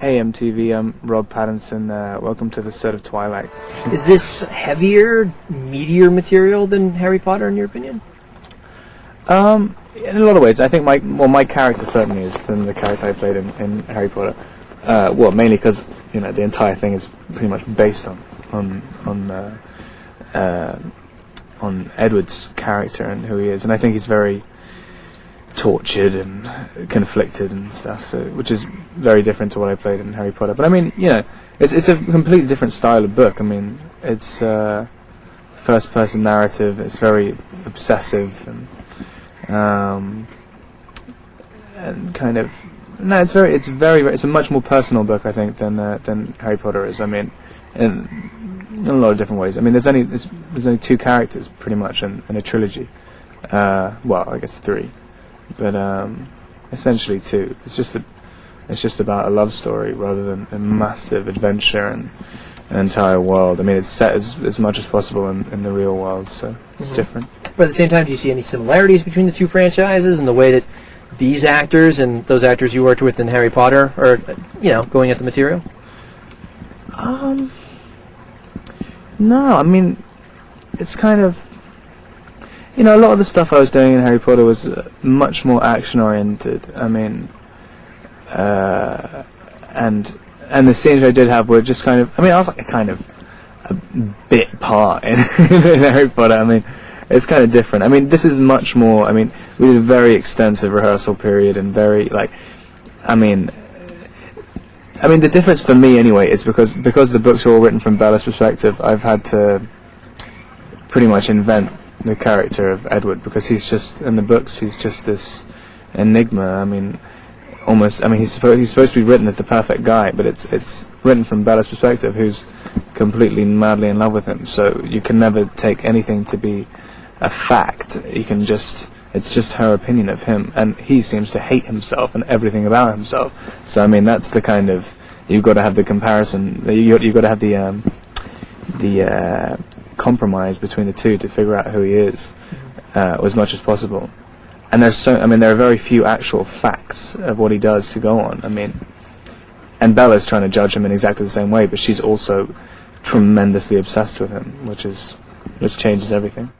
Hey MTV, I'm Rob Pattinson. Welcome to the set of Twilight. Is this heavier, meatier material than Harry Potter, in your opinion? In a lot of ways, I think my character certainly is than the character I played in Harry Potter. Mainly because the entire thing is pretty much based on Edward's character and who he is, and I think he's very tortured and conflicted and stuff, so which is very different to what I played in Harry Potter. But I mean, it's a completely different style of book. I mean, it's first-person narrative. It's very obsessive and kind of it's a much more personal book, I think, than Harry Potter is. I mean, in a lot of different ways. I mean, there's only two characters pretty much in a trilogy. Well, I guess three. But essentially two. It's just about a love story rather than a massive adventure and an entire world. I mean, it's set as much as possible in the real world, so it's different. But at the same time, do you see any similarities between the two franchises and the way that these actors and those actors you worked with in Harry Potter are, going at the material? No, I mean, it's kind of... a lot of the stuff I was doing in Harry Potter was much more action-oriented. I mean, and the scenes I did have were just kind of... I mean, I was like a bit part in Harry Potter. I mean, it's kind of different. I mean, this is much more... I mean, we did a very extensive rehearsal period and very, I mean, the difference for me, anyway, is because the books are all written from Bella's perspective, I've had to pretty much invent the character of Edward, because he's just this enigma. I mean, almost. I mean, he's supposed to be written as the perfect guy, but it's written from Bella's perspective, who's completely madly in love with him. So you can never take anything to be a fact. It's just her opinion of him, and he seems to hate himself and everything about himself. So I mean, that's the kind of, you've got to have the comparison. You've got to have the compromise between the two to figure out who he is as much as possible. And there are very few actual facts of what he does to go on. I mean, and Bella's trying to judge him in exactly the same way, but she's also tremendously obsessed with him, which changes everything.